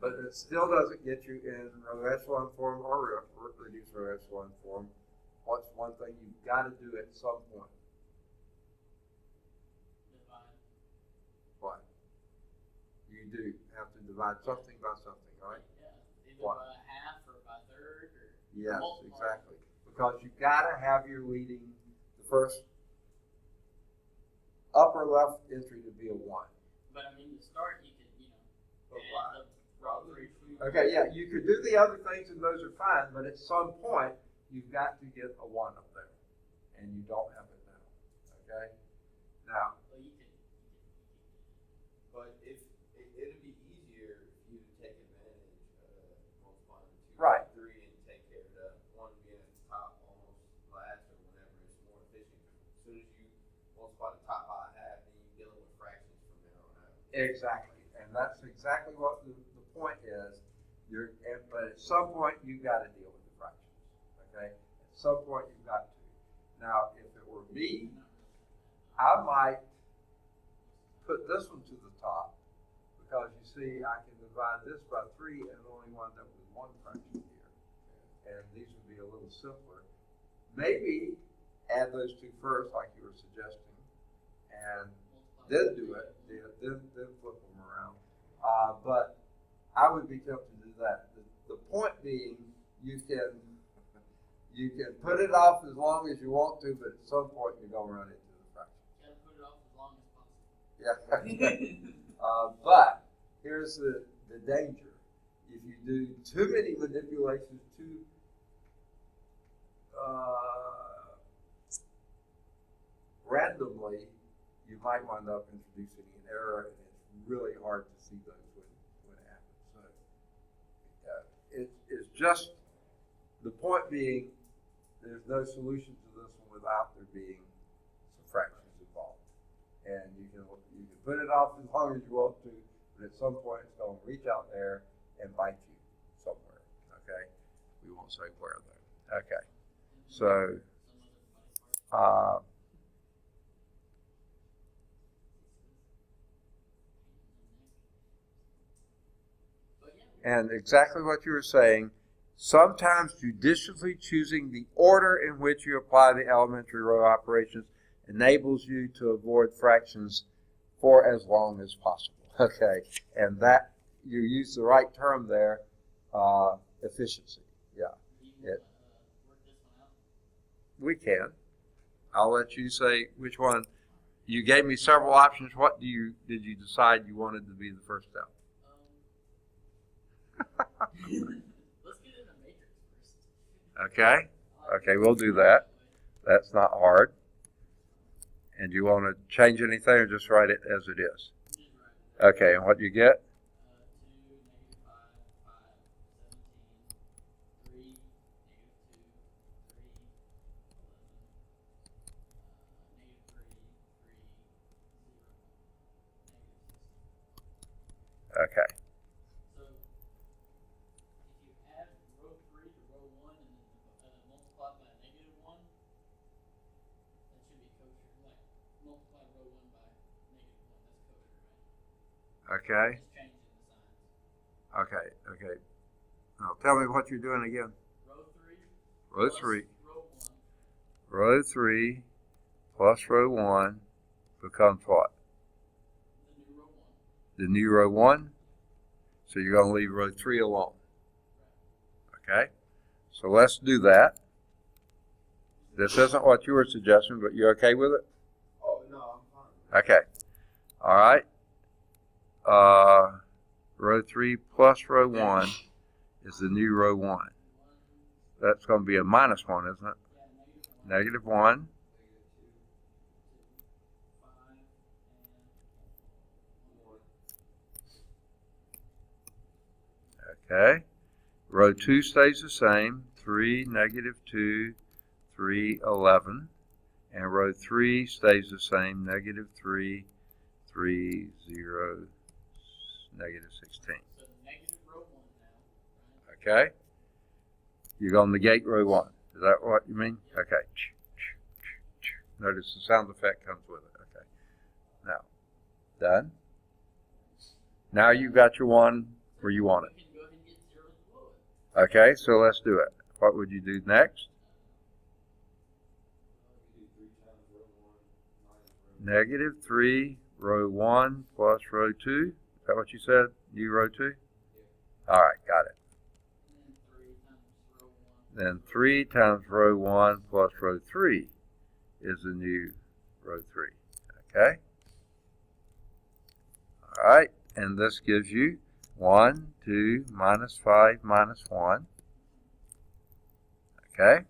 but it still doesn't get you in row echelon form or reduced row echelon form. What's one thing you've got to do at some point? Divide. What? You do have to divide something by something, right? Yeah. Either What? by half or by third or Yes, multiply. exactly. Because you've got to have your leading, the first upper left entry to be a 1. But I mean, to start, you could, But add why? the row 3 to. Okay, yeah, you could do the other things and those are fine, but at some point, you've got to get a 1 up there. And you don't have it now, okay? Now, Well, you could. But if it'd be easier for you to take advantage of multiplying 2 Right. by 3 and take care of the 1 being at the top almost last or whenever it's more efficient. As soon as you multiply the top by half, then you're dealing with fractions from there on out. exactly. And that's exactly what the point is. But at some point, you've got to deal with the fractions, okay? At some point, you've got to. Now, if it were me, I might put this one to the top because you see I can divide this by 3 and only wind up with 1 fraction here. And these would be a little simpler. Maybe add those 2 first like you were suggesting and then do it, then flip them around. But I would be tempted to do that. The point being you can put it off as long as you want to, but at some point you're going to run into the fraction. You gotta put it off as long as possible. Yeah. But here's the danger. If you do too many manipulations too randomly, you might wind up introducing an error, and it's really hard to see those when it happens. So it's just the point being there's no solution to this one without there being some fractions involved. And you can put it off as long as you want to, but at some point it's going to reach out there and bite you somewhere. Okay, we won't say where though. Okay, so. And exactly what you were saying, sometimes judiciously choosing the order in which you apply the elementary row operations enables you to avoid fractions for as long as possible. Okay, and that, you use the right term there, efficiency. Yeah, we can. I'll let you say which one. You gave me several options. What did you decide you wanted to be the first step? Let's get into matrix first. Okay. Okay, we'll do that. That's not hard. And do you want to change anything or just write it as it is? Okay, and what do you get? 2, -5, 5, 17, Okay. So if you add row 3 to row 1 and then multiply by -1, that should be kosher. Like multiply row 1 by -1, that's kosher, right? Okay. Just changing the signs. Okay. Okay. Now tell me what you're doing again. Row 3. Row plus 3. Row 1. Row 3 plus row 1 becomes what? The new row 1. The new row 1. So you're going to leave row 3 alone. Okay? So let's do that. This isn't what you were suggesting, but you're okay with it? Oh, no, I'm fine. Okay. All right. Row 3 plus row 1 is the new row 1. That's going to be a -1, isn't it? Yeah, -1. -1. Okay. Row 2 stays the same. 3, -2, 3, 11. And row 3 stays the same. -3, 3, 0, -16. So negative row 1 now, right? Okay. You're going to negate row 1. Is that what you mean? Okay. Notice the sound effect comes with it. Okay. Now, done. Now you've got your 1 where you want it. We can go ahead and get zeros below it. Okay, so let's do it. What would you do next? -3, row 1 plus row 2. Is that what you said? New row 2? All right, got it. And then 3 times row 1. Then 3 times row 1 plus row 3 is the new row 3. Okay? All right, and this gives you 1, 2, -5, -1. Okay?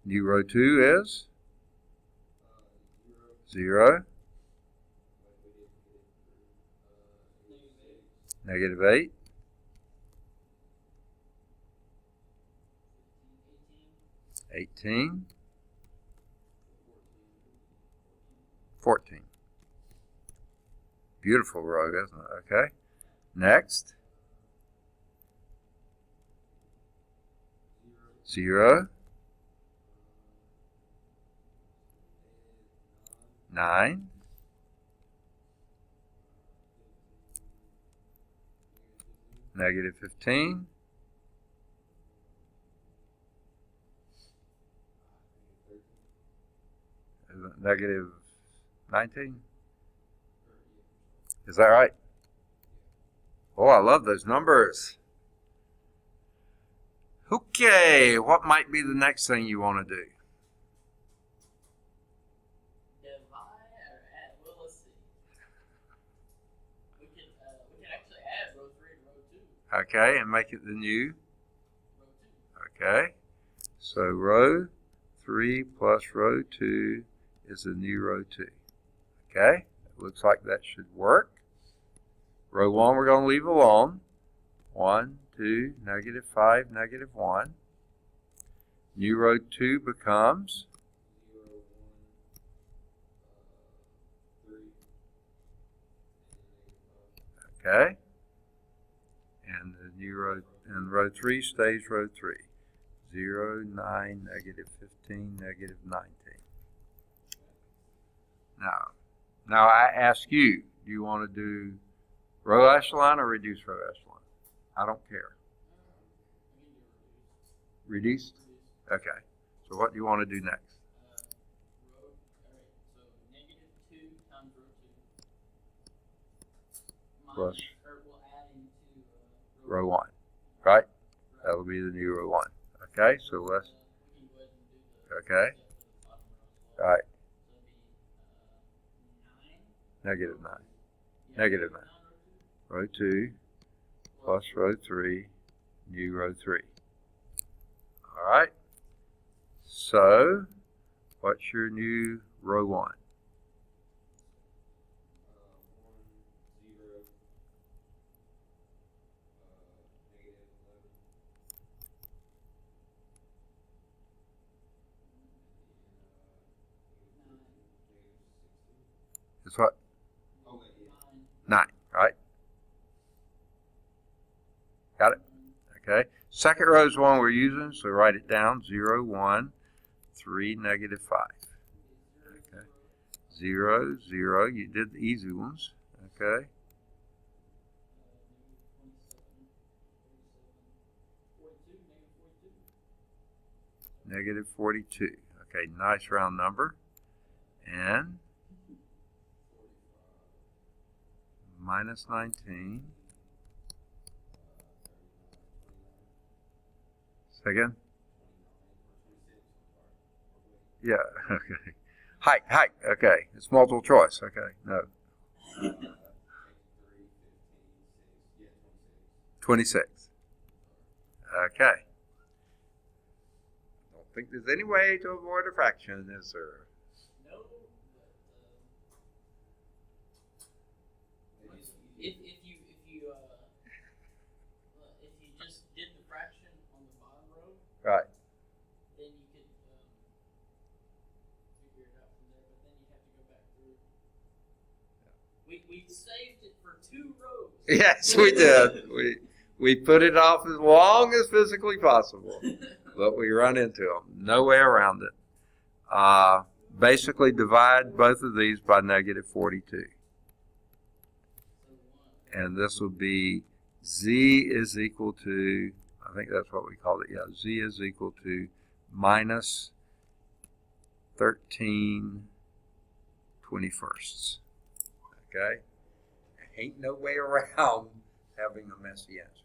New row 2 is 0, -8, 18, 14. Beautiful row, isn't it? Okay. Next. 0, 9, -15, -19. Is that right? Oh, I love those numbers. Okay, what might be the next thing you want to do? Divide or add? Well, let's see. We can actually add row 3 to row 2. Okay, and make it the new. Row 2. Okay, so row 3 plus row 2 is the new row 2. Okay, it looks like that should work. Row 1 we're going to leave alone. 1, 2, -5, -1. New row 2 becomes 0, 1, 3. Okay, and the new row, and row 3 stays row 3. 0, 9, -15, -19. Now I ask you, do you want to do row echelon or reduce row echelon? I don't care. Reduced? Okay. So what do you want to do next? Row, all right, so -2 times row 2. Plus We'll add into row 1, right? That'll be the new row 1. Okay, so let's, we can go ahead and do the okay, step to the bottom row as well. all right, So it'll be 9. -9. Yeah, -9. row 2 Row 2 plus row 3, new row 3. All right. So, what's your new row 1? 1, 0, -11. It's what? Oh, wait, yeah. 9, right? Got it? Okay. Second row is one we're using, so write it down. 0, 1, 3, negative 5. Okay. 0, 0. You did the easy ones. Okay. Negative 42. Okay, nice round number. And minus 19. Second? Yeah, okay. Height, okay. It's multiple choice, okay. No. 26. Okay. Don't think there's any way to avoid a fraction, is there? No, but if you just did the fraction on the bottom row, Right. then you could figure it out from there. But then you have to go back through. We saved it for 2 rows. Yes, we did. We put it off as long as physically possible, but we run into them. No way around it. Basically, divide both of these by negative 42. And this will be z is equal to, I think that's what we called it, yeah, z is equal to minus 13/21. Okay? Ain't no way around having a messy answer.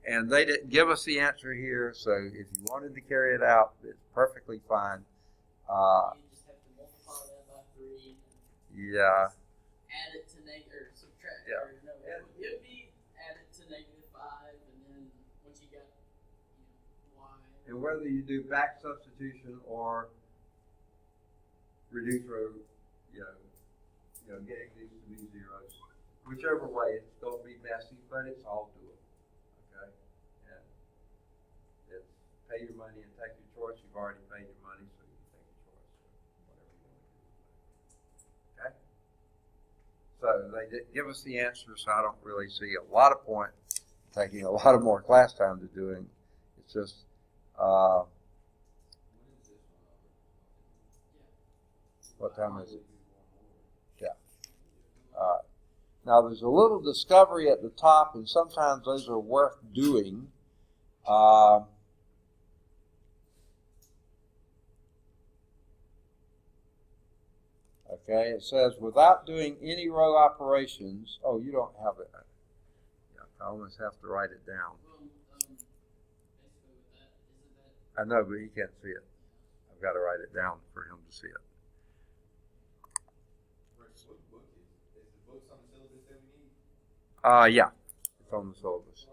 And they didn't give us the answer here, so if you wanted to carry it out, it's perfectly fine. You just have to multiply that by 3. Yeah. Add it to or subtract. Yeah. Or no, it would be added to negative 5, and then once you got y. And whether you do back substitution or reduce row, getting these to be zeros, whichever way, it's going to be messy, but it's all doable. Okay? And it's pay your money and take your choice. You've already paid your money, so you can take your choice. Whatever you want to do. Okay? So they didn't give us the answer, so I don't really see a lot of point taking a lot of more class time to doing. It's just what time is it? Yeah. Now there's a little discovery at the top, and sometimes those are worth doing. Okay, it says without doing any row operations. Oh, you don't have it. Yeah, I almost have to write it down. Well, basically with that, isn't that I know, but he can't see it. I've got to write it down for him to see it. Yeah, it's on the syllabus.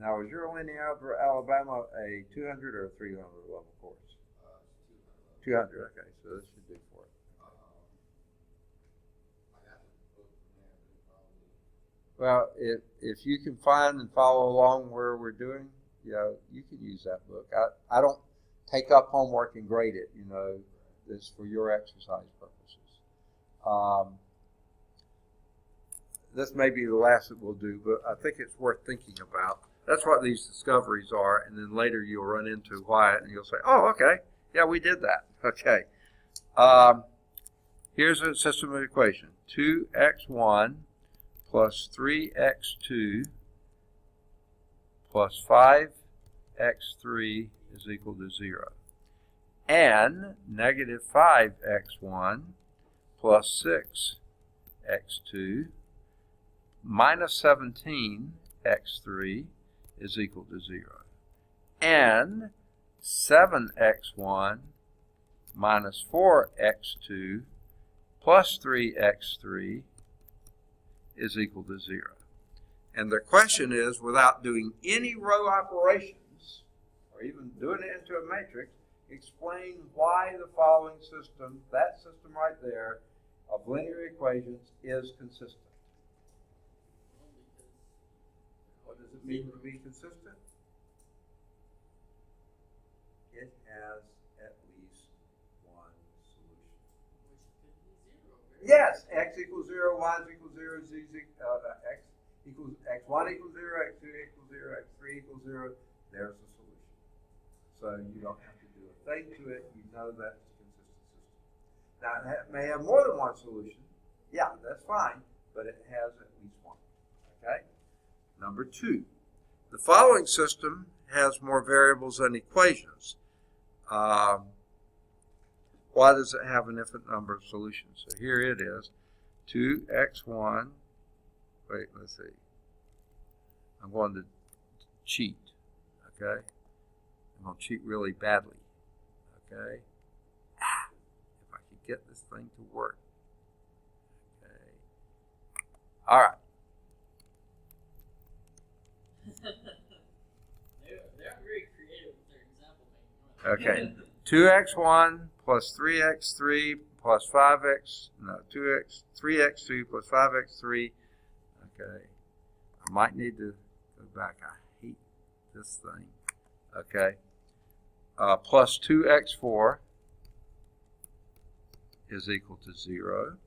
Now, is your linear algebra Alabama a 200 or a 300 level course? 200, okay, so this should do for it. Well, if you can find and follow along where we're doing, you can use that book. I don't take up homework and grade it, it's for your exercise purposes. This may be the last that we'll do, but I think it's worth thinking about. That's what these discoveries are, and then later you'll run into Wyatt and you'll say, oh, okay, yeah, we did that. Okay. Here's a system of equation. 2x1 plus 3x2 plus 5x3 is equal to 0. And negative 5x1 plus 6x2 minus 17x3 is equal to 0. And 7x1 minus 4x2 plus 3x3 is equal to 0. And the question is, without doing any row operations, or even doing it into a matrix, explain why the following system, that system right there, of linear equations is consistent. What does it mean to be consistent? It has at least one solution. which could be 0. Yes, x equals 0, y equals 0, x equals x1 equals 0, x2 equals 0, x3 equals 0. There's the solution. So you don't have to do a thing to it. You know that's a consistent system. Now, it may have more than one solution. Yeah, that's fine, but it has at least one. Okay? Number 2. The following system has more variables than equations. Why does it have an infinite number of solutions? So here it is. 2x1. Wait, let's see. I'm going to cheat. Okay? I'm going to cheat really badly. Okay? If I could get this thing to work. Okay. All right. They're very creative with their example making. Okay. 2x1 plus 3x3 plus 5x, no, 3x2 plus 5x3. Okay. I might need to go back. I hate this thing. Okay. Plus 2x4 is equal to 0.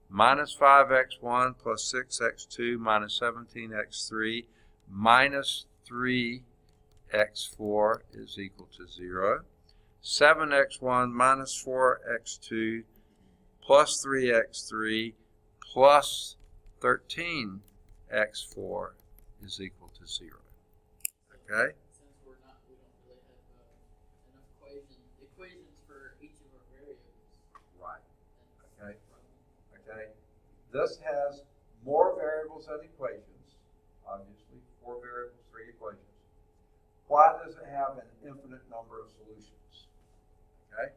Minus 5x1 plus 6x2 minus 17x3 minus 3x4 is equal to 0. 7x1 minus 4x2 plus 3x3 plus 13x4 is equal to 0. Okay? Since we don't really have enough equations for each of our variables. Right. Okay. Okay. This has more variables than equations. Obviously, 4 variables, 3 equations. Why does it have an infinite number of solutions? Okay.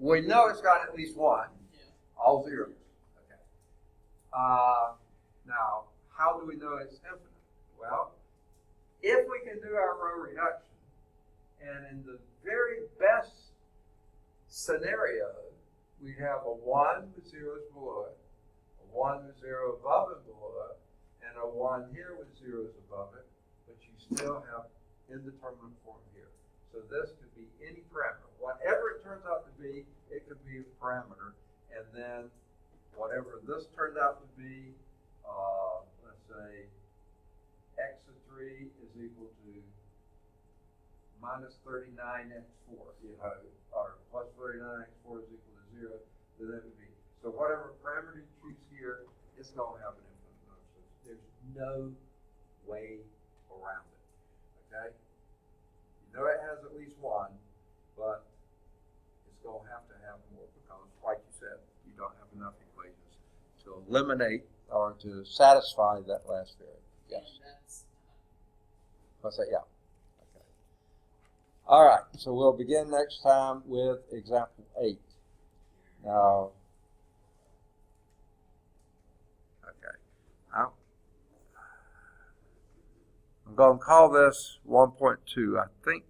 We know it's got at least one. Yeah. All zeros. Okay. Now, how do we know it's infinite? Well, if we can do our row reduction, and in the very best scenario, we have a 1 with zeros below it, a 1 with 0 above and below it, and a 1 here with zeros above it, but you still have indeterminate form here. So this could be any parameter. Whatever it turns out to be, it could be a parameter. And then whatever this turned out to be, let's say x of 3 is equal to minus 39x4, or plus 39x4 is equal to 0, then that would be. So whatever parameter you choose here, it's going to have an infinite number. So there's no way around it. Okay? You know it has at least one, but it's going to have more because, like you said, you don't have enough equations to eliminate or to satisfy that last variable. Yes. And that's What's that? Yeah. Okay. All right. So we'll begin next time with example 8. Now, okay. I'm going to call this 1.2. I think